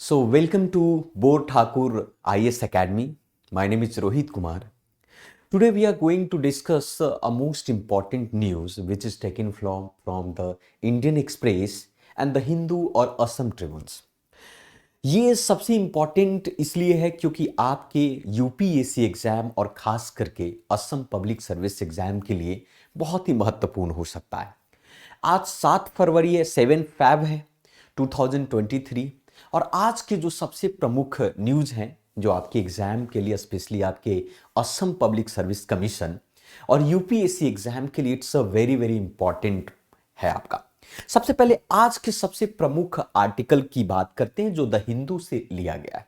So, welcome to Bor Thakur IS Academy. My name is Rohit Kumar. Today, we are going to discuss a most important news which is taken from the Indian Express and the Hindu और असम ट्रिब्यून्स। ये सबसे important इसलिए है क्योंकि आपके UPSC exam और खास करके असम पब्लिक सर्विस एग्जाम के लिए बहुत ही महत्वपूर्ण हो सकता है। आज 7 फरवरी है, 7 फैब है 2023 और आज के जो सबसे प्रमुख न्यूज़ हैं जो आपके एग्जाम के लिए स्पेशली आपके असम पब्लिक सर्विस कमीशन और यूपीएससी एग्जाम के लिए it's a very very important है आपका। सबसे पहले आज के सबसे प्रमुख आर्टिकल की बात करते हैं जो द हिंदू से लिया गया है।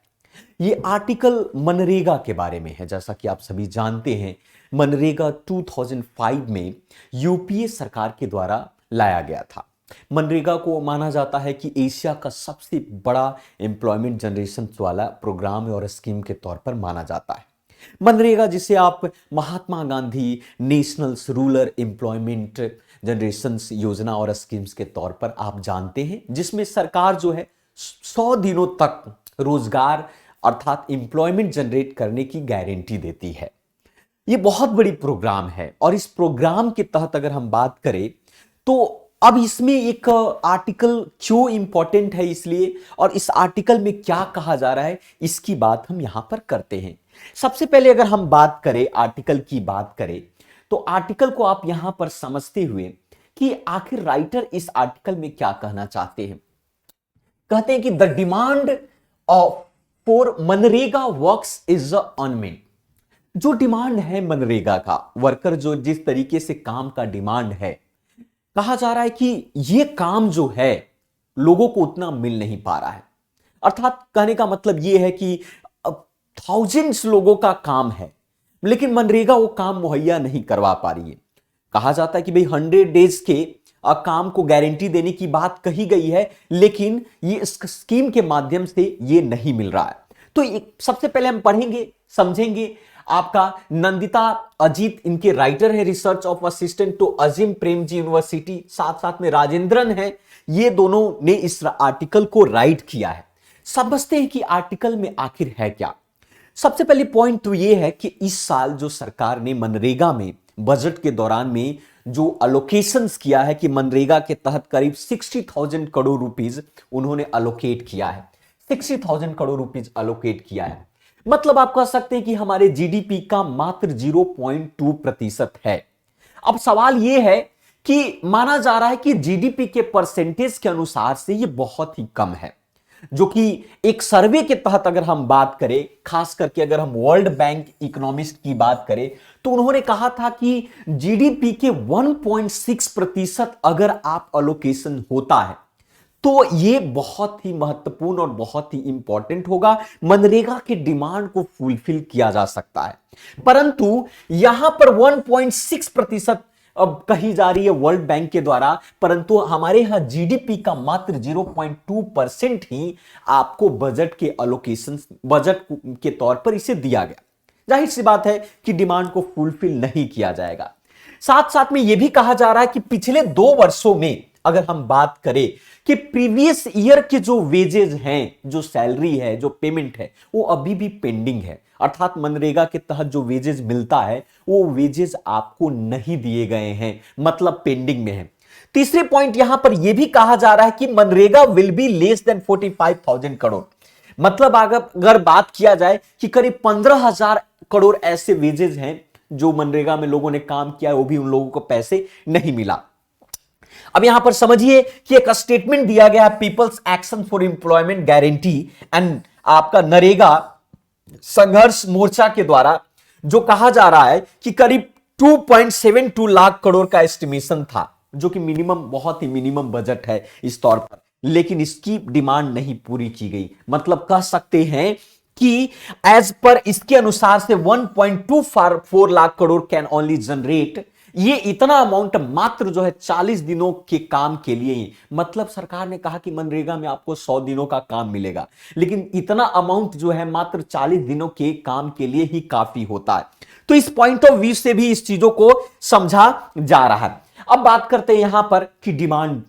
ये आर्टिकल मनरेगा के बारे में है। जैसा कि आप सभी जानते हैं, मनरेगा 2005 में यूपीए सरकार के द्वारा लाया गया था। मनरेगा को माना जाता है कि एशिया का सबसे बड़ा एम्प्लॉयमेंट जनरेशन वाला प्रोग्राम और स्कीम के तौर पर माना जाता है। मनरेगा जिसे आप Mahatma Gandhi national rural employment generation योजना और स्कीम्स के तौर पर आप जानते हैं, जिसमें सरकार जो है 100 दिनों तक रोजगार अर्थात एम्प्लॉयमेंट जनरेट करने की गारंटी देती है। ये बहुत बड़ी प्रोग्राम है और इस प्रोग्राम के तहत अगर हम बात करें तो अब इसमें एक आर्टिकल क्यों इंपॉर्टेंट है इसलिए और इस आर्टिकल में क्या कहा जा रहा है इसकी बात हम यहां पर करते हैं। सबसे पहले अगर हम बात करें आर्टिकल की बात करें तो आर्टिकल को आप यहां पर समझते हुए कि आखिर राइटर इस आर्टिकल में क्या कहना चाहते हैं। कहते हैं कि the demand of for MNREGA works is unmet. जो डिमांड है मनरेगा का, वर्कर जो जिस तरीके से काम का डिमांड है, कहा जा रहा है कि यह काम जो है लोगों को उतना मिल नहीं पा रहा है। अर्थात कहने का मतलब यह है कि थाउजेंड्स लोगों का काम है लेकिन मनरेगा वो काम मुहैया नहीं करवा पा रही है। कहा जाता है कि भाई 100 डेज के काम को गारंटी देने की बात कही गई है लेकिन ये इस स्कीम के माध्यम से ये नहीं मिल रहा है। तो सबसे पहले हम पढ़ेंगे समझेंगे। आपका नंदिता अजीत इनके राइटर है, research of assistant to Azim Premji university, साथ साथ में राजेंद्रन है। ये दोनों ने इस आर्टिकल को राइट किया है। समझते हैं कि आर्टिकल में आखिर है क्या। सबसे पहले पॉइंट तो ये है कि इस साल जो सरकार ने मनरेगा में बजट के दौरान में जो अलोकेशंस किया है कि मनरेगा के तहत करीब 60,000 करोड़ रुपीज उन्होंने अलोकेट किया है। 60,000 करोड़ रुपीज अलोकेट किया है, मतलब आप कह सकते हैं कि हमारे जीडीपी का मात्र 0.2% है। अब सवाल यह है कि माना जा रहा है कि जीडीपी के परसेंटेज के अनुसार से यह बहुत ही कम है, जो कि एक सर्वे के तहत अगर हम बात करें, खास करके अगर हम वर्ल्ड बैंक इकोनॉमिस्ट की बात करें तो उन्होंने कहा था कि जीडीपी के 1.6% अगर आप अलोकेशन होता है तो ये बहुत ही महत्वपूर्ण और बहुत ही इंपॉर्टेंट होगा, मनरेगा के डिमांड को फुलफिल किया जा सकता है। परंतु यहां पर 1.6% अब कही जा रही है वर्ल्ड बैंक के द्वारा, परंतु हमारे यहां जीडीपी का मात्र 0.2% ही आपको बजट के अलोकेशन बजट के तौर पर इसे दिया गया। जाहिर सी बात है कि डिमांड को फुलफिल नहीं किया जाएगा। साथ साथ में यह भी कहा जा रहा है कि पिछले 2 वर्षों में अगर हम बात करें कि प्रीवियस ईयर के जो वेजेस हैं, जो सैलरी है, जो पेमेंट है, वो अभी भी पेंडिंग है। अर्थात मनरेगा के तहत जो वेजेस मिलता है वो वेजेस आपको नहीं दिए गए हैं, मतलब पेंडिंग में है। तीसरे पॉइंट यहां पर यह भी कहा जा रहा है कि MNREGA will be less than 45,000 crore, मतलब अगर बात किया जाए कि करीब 15,000 करोड़ ऐसे वेजेस हैं जो मनरेगा में लोगों ने काम किया, वो भी उन लोगों को पैसे नहीं मिला। अब यहां पर समझिए कि एक स्टेटमेंट दिया गया है people's action for employment guarantee and आपका नरेगा संघर्ष मोर्चा के द्वारा, जो कहा जा रहा है कि करीब 2.72 लाख करोड़ का एस्टिमेशन था, जो कि मिनिमम बहुत ही मिनिमम बजट है इस तौर पर, लेकिन इसकी डिमांड नहीं पूरी की गई। मतलब कह सकते हैं कि एज पर इसके अनुसार से 1.24 lakh crore can only generate, ये इतना अमाउंट मात्र जो है 40 दिनों के काम के लिए ही। मतलब सरकार ने कहा कि मनरेगा में आपको 100 दिनों का काम मिलेगा, लेकिन इतना अमाउंट जो है मात्र 40 दिनों के काम के लिए ही काफी होता है। तो इस पॉइंट ऑफ व्यू से भी इस चीजों को समझा जा रहा है। अब बात करते हैं यहां पर कि डिमांड,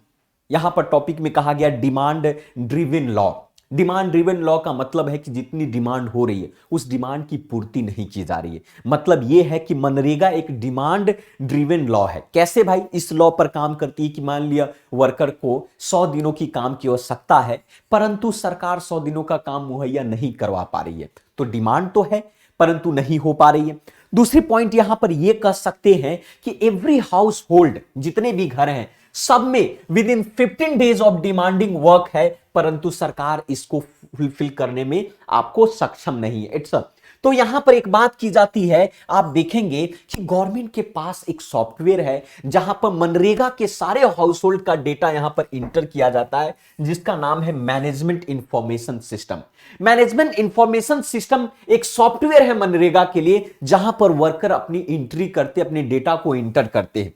यहां पर टॉपिक में कहा गया demand driven law. Demand driven law का मतलब है कि जितनी डिमांड हो रही है उस डिमांड की पूर्ति नहीं की जा रही है। मतलब यह है कि मनरेगा एक डिमांड ड्रिवन लॉ है। कैसे भाई इस लॉ पर काम करती है कि मान लिया वर्कर को 100 दिनों की काम की आवश्यकता है, परंतु सरकार 100 दिनों का काम मुहैया नहीं करवा पा रही है, तो डिमांड तो है परंतु नहीं हो पा रही है। दूसरी पॉइंट यहां पर यह कह सकते हैं कि एवरी हाउस होल्ड, जितने भी घर हैं, सब में with in 15 days of demanding work है, परंतु सरकार इसको फुलफिल करने में आपको सक्षम नहीं है। इट्स तो यहां पर एक बात की जाती है, आप देखेंगे कि गवर्नमेंट के पास एक सॉफ्टवेयर है जहां पर मनरेगा के सारे हाउस होल्ड का डेटा यहां पर इंटर किया जाता है, जिसका नाम है management information system. Management information system एक सॉफ्टवेयर है मनरेगा के लिए, जहां पर वर्कर अपनी एंट्री करते, अपने डेटा को इंटर करते हैं।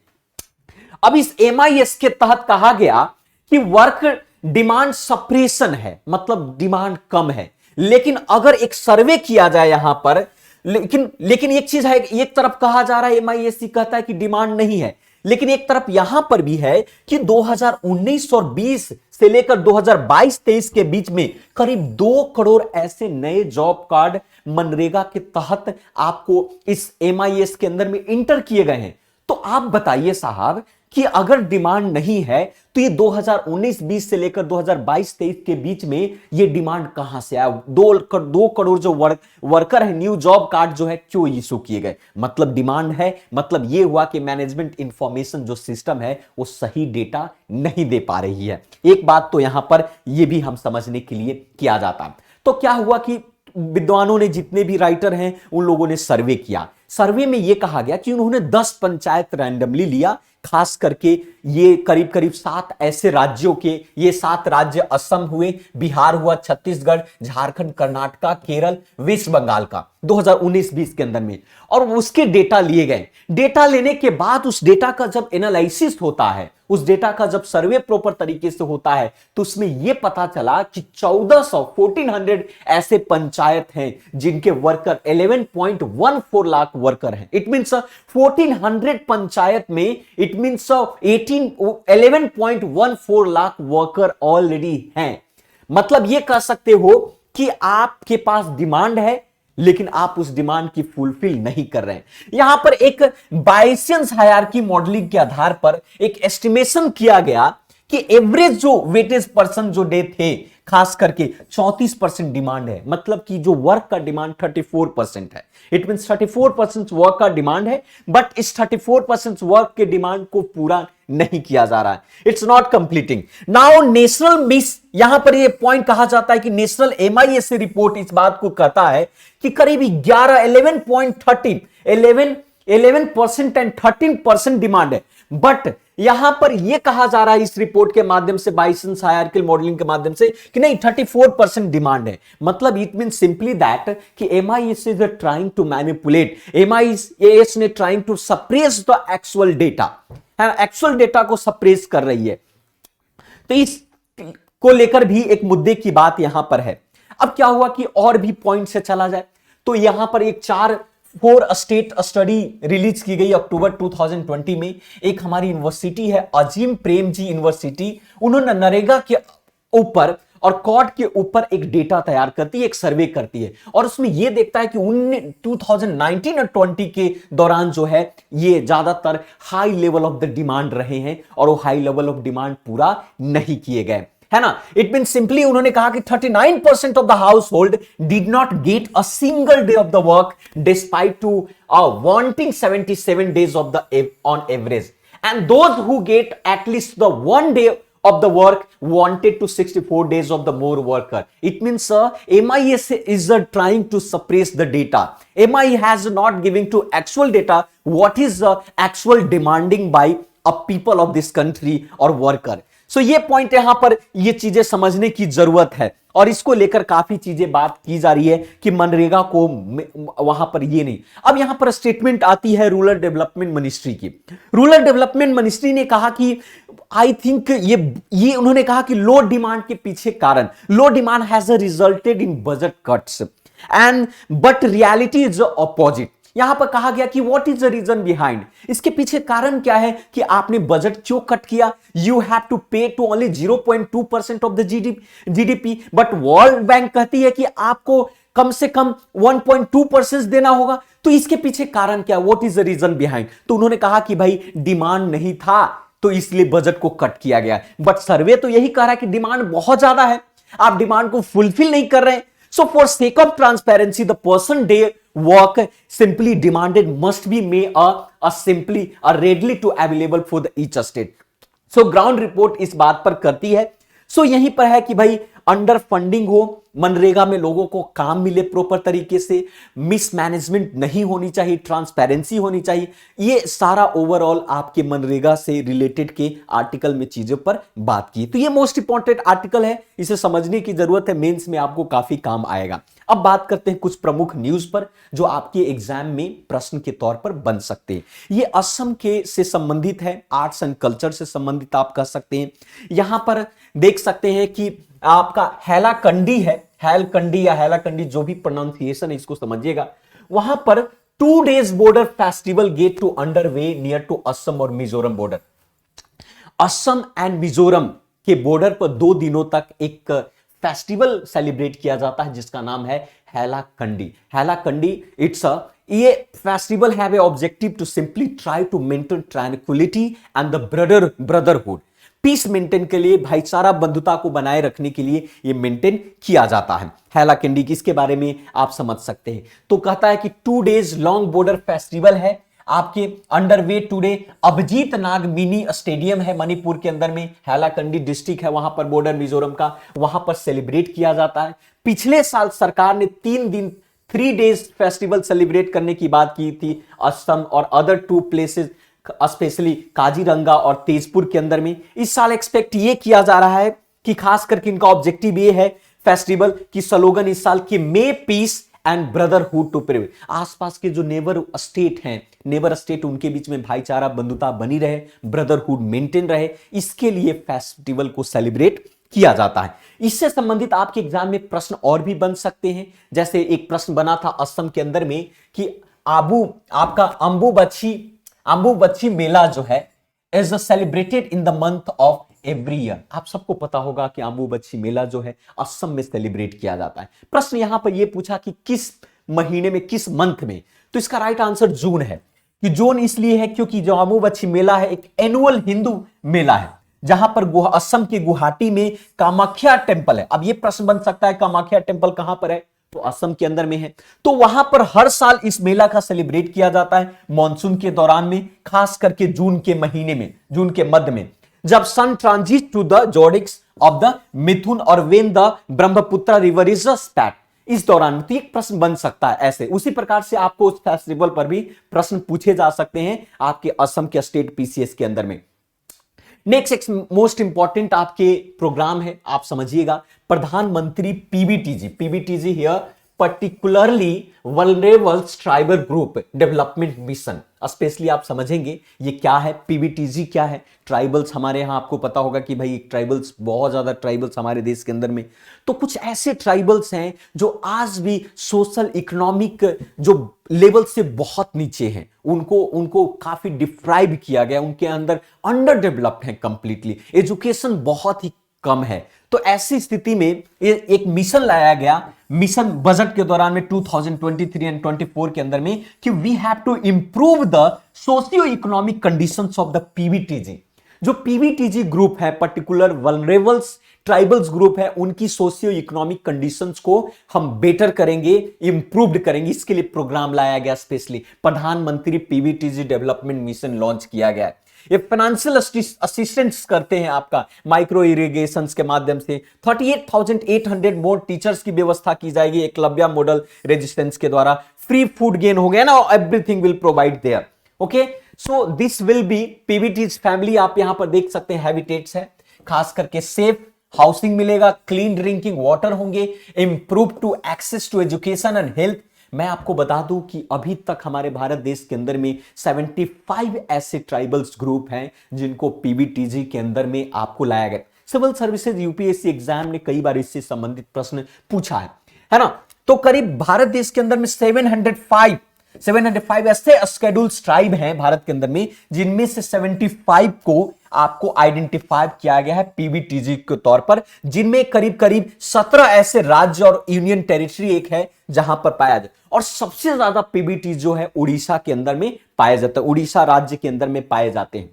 अब इस MIS के तहत कहा गया कि वर्क डिमांड सप्रेशन है, मतलब डिमांड कम है, लेकिन अगर एक सर्वे किया जाए यहां पर, लेकिन एक चीज है, एक तरफ कहा जा रहा है MISC कहता है कि डिमांड नहीं है, लेकिन एक तरफ यहां पर भी है कि 2019 और 20 से लेकर 2022-23 के बीच में करीब 2 करोड़ ऐसे नए जॉब कार्ड मनरेगा के तहत आपको इस MIS के अंदर में इंटर किए गए हैं। तो आप बताइए साहब कि अगर डिमांड नहीं है तो ये 2019-20 से लेकर 2022-23 के बीच में ये डिमांड कहां से आया? 2 करोड़ जो वर्कर है, न्यू जॉब कार्ड जो है क्यों इशू किए गए? मतलब डिमांड है, मतलब ये हुआ कि मैनेजमेंट इंफॉर्मेशन जो सिस्टम है वो सही डेटा नहीं दे पा रही है। एक बात तो यहां पर ये भी हम समझने के लिए किया जाता। तो क्या हुआ कि विद्वानों ने, जितने भी राइटर हैं, उन लोगों ने सर्वे किया। सर्वे में यह कहा गया कि उन्होंने 10 पंचायत रैंडमली लिया, खास करके ये करीब करीब 7 ऐसे राज्यों के, ये 7 राज्य असम हुए, बिहार हुआ, छत्तीसगढ़, झारखंड, कर्नाटका, केरल, वेस्ट बंगाल का 2019-20 के अंदर में, और उसके डेटा लिए गए। डेटा लेने के बाद उस डेटा का जब एनालिसिस होता है, उस डेटा का जब सर्वे प्रॉपर तरीके से होता है, तो उसमें यह पता चला कि 1400 ऐसे पंचायत हैं जिनके वर्कर 11.14 लाख वर्कर हैं। इट मींस 1400 पंचायत में, it means 11.14 lakh worker already हैं। मतलब यह कह सकते हो कि आपके पास डिमांड है, लेकिन आप उस डिमांड की फुलफिल नहीं कर रहे हैं। यहां पर एक बायसियन हायरार्की मॉडलिंग के आधार पर एक एस्टिमेशन किया गया कि एवरेज जो वेटेज पर्सन जो डे थे, खास करके 34% डिमांड है, मतलब कि जो वर्क का डिमांड 34% है। इट मींस 34% वर्क का डिमांड है, बट इस 34% वर्क के डिमांड को पूरा नहीं किया जा रहा है। It's not completing. Now national miss, यहां पर ये पॉइंट कहा जाता है कि नेशनल MIS रिपोर्ट इस बात को कहता है कि करीब 11% एंड 13% डिमांड है, बट यहां पर यह कहा जा रहा है इस रिपोर्ट के माध्यम से, बायसियन हायरार्किकल मॉडलिंग के माध्यम से, कि नहीं 34% डिमांड है। मतलब इट मीन सिंपली दैट कि MIS is trying to manipulate, MIS ने trying to suppress the actual data, actual data को सप्रेस कर रही है। तो इस को लेकर भी एक मुद्दे की बात यहां पर है। अब क्या हुआ कि और भी पॉइंट से चला जाए तो यहां पर एक 4 स्टेट स्टडी रिलीज की गई अक्टूबर 2020 में। एक हमारी यूनिवर्सिटी है अजीम प्रेमजी यूनिवर्सिटी, उन्होंने नरेगा के ऊपर और कॉड के ऊपर एक डेटा तैयार करती है, एक सर्वे करती है, और उसमें यह देखता है कि 2019 और 20 के दौरान जो है ये ज्यादातर high level of the demand रहे हैं, और वो हाई लेवल ऑफ डिमांड पूरा नहीं किए गए, है ना। इट मीन सिंपली उन्होंने कहा कि 39% of the household did not get a single day of the work despite to wanting 77 days of the on average, and those who get at least the 1 day of the work wanted to 64 days of the more worker. It means MIS is trying to suppress the data. MI has not giving to actual data what is actual demanding by a people of this country or worker. So ये point यहां पर ये चीजें समझने की जरूरत है, और इसको लेकर काफी चीजें बात की जा रही है कि मनरेगा को वहां पर ये नहीं। अब यहां पर स्टेटमेंट आती है रूरल डेवलपमेंट मिनिस्ट्री की। रूरल डेवलपमेंट मिनिस्ट्री ने कहा कि आई थिंक ये उन्होंने कहा कि लो डिमांड के पीछे कारण, low demand has resulted in budget cuts and but reality is opposite. यहां पर कहा गया कि what is the reason behind, इसके पीछे कारण क्या है कि आपने बजट क्यों कट किया। You have to pay to only 0.2% of the GDP, but world bank कहती है कि आपको कम से कम 1.2% देना होगा। तो इसके पीछे कारण क्या, what is the reason behind. तो उन्होंने कहा कि भाई डिमांड नहीं था तो इसलिए बजट को कट किया गया, बट सर्वे तो यही कह रहा है कि डिमांड बहुत ज्यादा है, आप डिमांड को फुलफिल नहीं कर रहे हैं। So for sake of transparency, the person day work simply demanded must be made a simply a readily to available for the each state. So ground report इस बात पर करती है। So यहीं पर है कि भाई अंडर फंडिंग हो, मनरेगा में लोगों को काम मिले प्रॉपर तरीके से, मिसमैनेजमेंट नहीं होनी चाहिए, ट्रांसपेरेंसी होनी चाहिए। ये सारा ओवरऑल आपके मनरेगा से रिलेटेड के आर्टिकल में चीजों पर बात की। तो ये मोस्ट इंपॉर्टेंट आर्टिकल है, इसे समझने की जरूरत है, मेंस में आपको काफी काम आएगा। अब बात करते हैं कुछ प्रमुख न्यूज पर जो आपके एग्जाम में प्रश्न के तौर पर बन सकते हैं। ये असम के से संबंधित है, आर्ट्स एंड कल्चर से संबंधित आप कह सकते हैं। यहां पर देख सकते हैं कि आपका हैलाकंडी है, हैलकंडी या हैलाकंडी जो भी प्रोनाउंसिएशन है इसको समझिएगा। वहां पर 2 days border festival get to underway near to Assam और मिजोरम बॉर्डर। असम एंड मिजोरम के बॉर्डर पर 2 दिनों तक एक फेस्टिवल सेलिब्रेट किया जाता है जिसका नाम है हैलाकंडी। हैलाकंडी ये festival have a objective to simply try to maintain tranquility and the brotherhood, peace maintain के लिए, भाईचारा बंधुता को बनाए रखने के लिए ये मेंटेन किया जाता है। हैलाकंडी किसके बारे में आप समझ सकते हैं। तो कहता है कि 2 days लॉन्ग बॉर्डर फेस्टिवल है आपके अंडरवे टुडे। अभिजीत नाग मिनी स्टेडियम है मणिपुर के अंदर में, हैलाकंडी डिस्ट्रिक्ट है वहां पर बॉर्डर मिजोरम का, वहां पर सेलिब्रेट किया जाता है। पिछले साल सरकार ने 3 days फेस्टिवल सेलिब्रेट करने की बात की थी असम और अदर 2 प्लेसेस स्पेशली काजीरंगा और तेजपुर के अंदर में। इस साल एक्सपेक्ट ये किया जा रहा है कि खास करके इनका ऑब्जेक्टिव ये है फेस्टिवल की स्लोगन इस साल की may peace and brotherhood to prevail. आसपास के जो नेबर स्टेट हैं, नेबर स्टेट, उनके बीच में भाईचारा बंधुता बनी रहे, ब्रदरहुड मेंटेन रहे, इसके लिए फेस्टिवल को सेलिब्रेट किया जाता है। इससे संबंधित आपके एग्जाम में प्रश्न और भी बन सकते हैं। जैसे एक प्रश्न बना था असम के अंदर में कि आपका अंबुबच्ची मेला जो है is celebrated in the month of every year. आप सबको पता होगा कि अंबुबच्ची मेला जो है असम में सेलिब्रेट किया जाता है। प्रश्न यहां पर यह पूछा कि किस महीने में, किस मंथ में, तो इसका राइट आंसर जून है। कि जून इसलिए है क्योंकि जो अंबुबच्ची मेला है एक एनुअल हिंदू मेला है जहां पर असम के गुवाहाटी में कामाख्या टेम्पल है। अब यह प्रश्न बन सकता है कामाख्या टेम्पल कहां पर है, तो असम के अंदर में है। तो वहां पर हर साल इस मेला का सेलिब्रेट किया जाता है मॉनसून के दौरान में, खास करके जून के महीने में, जून के मध्य में, जब sun transit to the zodiacs of the Mithun और when the Brahmaputra river is spat. इस दौरान तो एक प्रश्न बन सकता है ऐसे। उसी प्रकार से आपको उस फेस्टिवल पर भी प्रश्न पूछे जा सकते हैं आपके असम के स्टेट पीसीएस के अंदर में। नेक्स्ट एक मोस्ट इंपॉर्टेंट आपके प्रोग्राम है, आप समझिएगा, प्रधानमंत्री PBTG here particularly vulnerable tribal group development mission. Specially आप समझेंगे ये क्या है, पीबीटीजी क्या है। ट्राइबल्स हमारे यहाँ आपको पता होगा कि भाई ट्राइबल्स, बहुत ज्यादा ट्राइबल्स हमारे देश के अंदर में, तो कुछ ऐसे ट्राइबल्स हैं जो आज भी सोशल इकोनॉमिक जो लेवल से बहुत नीचे हैं, उनको काफी डिप्राइव किया गया, उनके अंदर अंडर डेवलप्ड है कंप्लीटली, एजुकेशन बहुत ही कम है। तो ऐसी स्थिति में एक मिशन लाया गया, मिशन बजट के दौरान में 2023 एंड 24 के अंदर में, कि we have to improve the socio economic conditions of the PBTG. जो पीबीटीजी ग्रुप है, पर्टिकुलर वल्नरेबल्स ट्राइबल्स ग्रुप है, उनकी सोशियो इकोनॉमिक कंडीशंस को हम बेटर करेंगे, इंप्रूव्ड करेंगे। इसके लिए प्रोग्राम लाया गया, स्पेशली प्रधानमंत्री पीबीटीजी डेवलपमेंट मिशन लॉन्च किया गया। ये फाइनेंशियल असिस्टेंस करते हैं आपका माइक्रो इरिगेशन के माध्यम से। 38,800 मोर टीचर्स की व्यवस्था की जाएगी एकलव्य मॉडल रेजिस्टेंस के द्वारा। फ्री फूड गेन हो गया ना, everything will provide there. Okay, so this will be PBTGs family. आप यहां पर देख सकते हैं हैबिटेट्स है, खास करके सेफ हाउसिंग मिलेगा, क्लीन ड्रिंकिंग वाटर होंगे, improve to access to education and health. मैं आपको बता दूं कि अभी तक हमारे भारत देश के अंदर में 75 ऐसे ट्राइबल्स ग्रुप हैं जिनको पीबीटीजी के अंदर में आपको लाया गया। सिविल सर्विसेज यूपीएससी एग्जाम ने कई बार इससे संबंधित प्रश्न पूछा है ना। तो करीब भारत देश के अंदर में 705 705 ऐसे स्केड्यूल्स ट्राइब हैं भारत के अंदर में, जिनमें से 75 को आपको आइडेंटिफाई किया गया है पीबीटीजी के तौर पर, जिनमें करीब करीब 17 ऐसे राज्य और यूनियन टेरिटरी एक है जहां पर पाया जाए। और सबसे ज्यादा पीबीटी जो है उड़ीसा के अंदर में पाया जाता है, उड़ीसा राज्य के अंदर में पाए जाते हैं।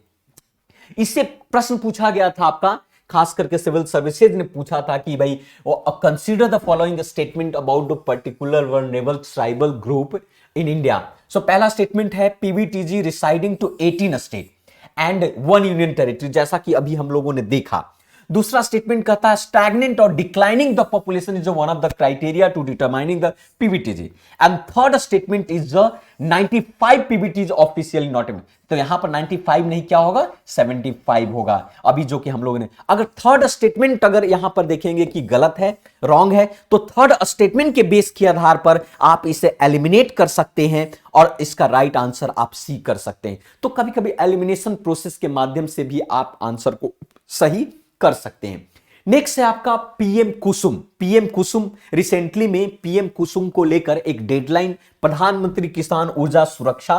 इससे प्रश्न पूछा गया था आपका, खास करके सिविल सर्विसेज ने पूछा था कि भाई consider the following statement about the particular vulnerable tribal group in India. So पहला स्टेटमेंट है PBTG residing to 18 state and 1 union territory, जैसा कि अभी हम लोगों ने देखा। दूसरा स्टेटमेंट कहता है स्टैग्नेंट और declining the population is one of the criteria to determining the PBTG. And third statement is 95 PBTGs officially not. तो यहां पर 95 नहीं, क्या होगा 75 होगा। अभी जो कि हम लोगों ने, अगर थर्ड स्टेटमेंट अगर यहां पर देखेंगे कि गलत है, रॉन्ग है, तो थर्ड स्टेटमेंट के बेस के आधार पर आप इसे एलिमिनेट कर सकते हैं और इसका राइट आंसर आप सी कर सकते हैं। तो कभी कभी एलिमिनेशन प्रोसेस के माध्यम से भी आप आंसर को सही कर सकते हैं। नेक्स्ट है आपका पीएम कुसुम। पीएम कुसुम रिसेंटली में पीएम कुसुम को लेकर एक डेडलाइन, प्रधानमंत्री किसान ऊर्जा सुरक्षा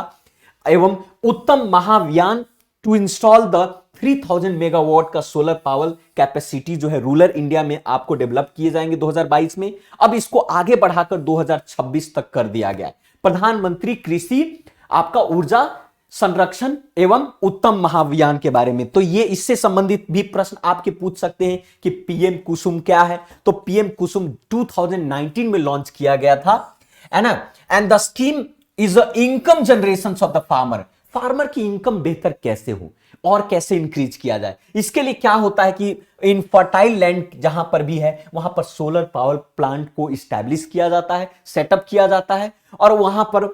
एवं उत्तम महाभियान टू इंस्टॉल द 3000 मेगावाट का सोलर पावर कैपेसिटी जो है रूरल इंडिया में आपको डेवलप किए जाएंगे 2022 में। अब इसको आगे बढ़ाकर 2026 तक कर दिया गया है। प्रधानमंत्री कृषि आपका ऊर्जा संरक्षण एवं उत्तम महाभियान के बारे में, तो ये इससे संबंधित भी प्रश्न आपके पूछ सकते हैं कि पीएम कुसुम क्या है। तो पीएम कुसुम 2019 में लॉन्च किया गया था, है ना। And the scheme is a income generation of the farmer. Farmer की इनकम बेहतर कैसे हो और कैसे इंक्रीज किया जाए, इसके लिए क्या होता है कि इन फर्टाइल लैंड जहां पर भी है वहां पर सोलर पावर प्लांट को इस्टेब्लिश किया जाता है, सेटअप किया जाता है। और वहां पर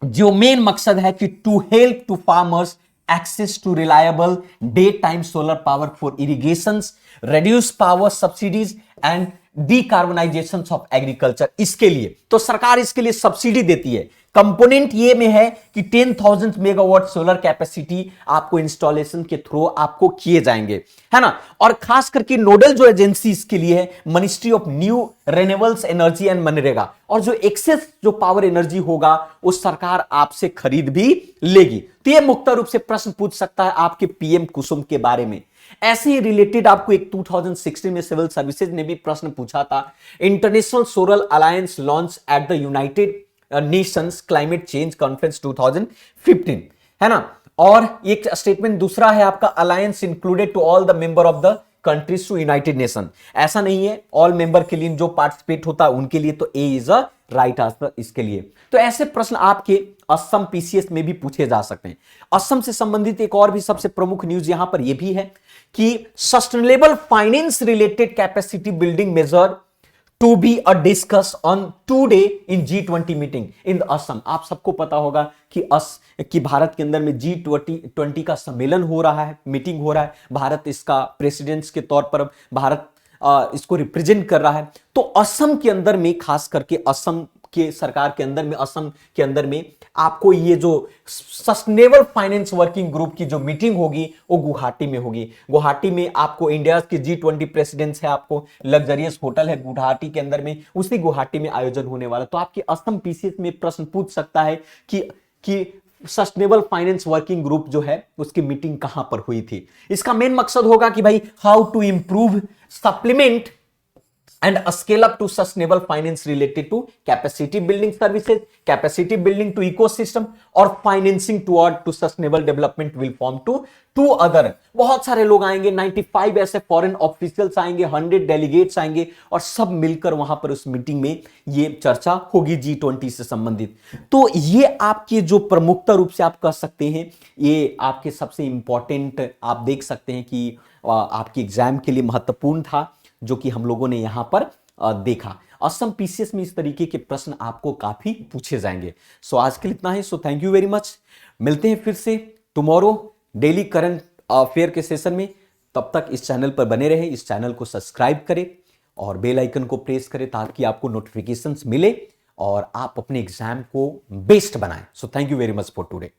जो मेन मकसद है कि to help to farmers access to reliable day time solar power for irrigation, reduce power subsidies and decarbonisation of agriculture. इसके लिए तो सरकार इसके लिए सब्सिडी देती है। कंपोनेंट ये में है कि 10,000 मेगावाट सोलर कैपेसिटी आपको इंस्टॉलेशन के थ्रू आपको किए जाएंगे, है ना। और खास करके नोडल जो एजेंसी इसके लिए है ministry of new renewables energy and MNREGA. और जो एक्सेस जो पावर एनर्जी होगा वो सरकार आपसे खरीद भी लेगी। तो ये मुख्य रूप से प्रश्न पूछ सकता है आपके पीएम कुसुम के बारे में। ऐसे ही रिलेटेड आपको एक 2016 में सिविल सर्विसेज ने भी प्रश्न पूछा था, International Solar Alliance launch at the United Nations Climate Change Conference 2015, है ना। और एक स्टेटमेंट दूसरा है आपका alliance included to all the member of the countries to United Nation. ऐसा नहीं है, ऑल मेंबर के लिए जो पार्टिसिपेट होता है उनके लिए, तो ए इज अ राइट आंसर इसके लिए। तो ऐसे प्रश्न आपके असम पीसीएस में भी पूछे जा सकते हैं। असम से संबंधित एक और भी सबसे प्रमुख न्यूज यहां पर यह भी है कि sustainable finance related capacity building measure to be a discuss on today in G20 meeting in Assam. आप सबको पता होगा कि भारत के अंदर में G20 का सम्मेलन हो रहा है, मीटिंग हो रहा है। भारत इसका प्रेसिडेंट्स के तौर पर भारत इसको रिप्रेजेंट कर रहा है। तो असम के अंदर में, खास करके असम के सरकार के अंदर में, असम के अंदर में आपको ये जो सस्टेनेबल फाइनेंस वर्किंग ग्रुप की जो मीटिंग होगी वो गुवाहाटी में होगी। गुवाहाटी में आपको इंडिया के G20 प्रेसिडेंट्स है, आपको लग्जरियस होटल है गुवाहाटी के अंदर में, उसी गुवाहाटी में आयोजन होने वाला। तो आपके असम पीसीएस में प्रश्न पूछ सकता है कि सस्टेनेबल फाइनेंस वर्किंग ग्रुप जो है उसकी मीटिंग कहां पर हुई थी। इसका मेन मकसद होगा कि भाई how to improve supplement and a scale up to sustainable finance related to capacity building services, capacity building to ecosystem और financing toward to sustainable development will form to two other। बहुत सारे लोग आएंगे, 95 ऐसे फॉरेन ऑफिशियल्स आएंगे, 100 delegates आएंगे और सब मिलकर वहां पर उस मीटिंग में ये चर्चा होगी G20 से संबंधित। तो ये आपके जो प्रमुखता रूप से आप कह सकते हैं, ये आपके सबसे इंपॉर्टेंट आप देख सकते हैं कि आपके एग्जाम के लिए महत्वपूर्ण था, जो कि हम लोगों ने यहां पर देखा। असम पीसीएस में इस तरीके के प्रश्न आपको काफी पूछे जाएंगे। सो आज के लिए इतना ही। So thank you very much. मिलते हैं फिर से टुमारो डेली करंट अफेयर के सेशन में। तब तक इस चैनल पर बने रहे, इस चैनल को सब्सक्राइब करें और बेल आइकन को प्रेस करें ताकि आपको नोटिफिकेशंस मिले और आप अपने एग्जाम को बेस्ट बनाएं। सो thank you very much for today.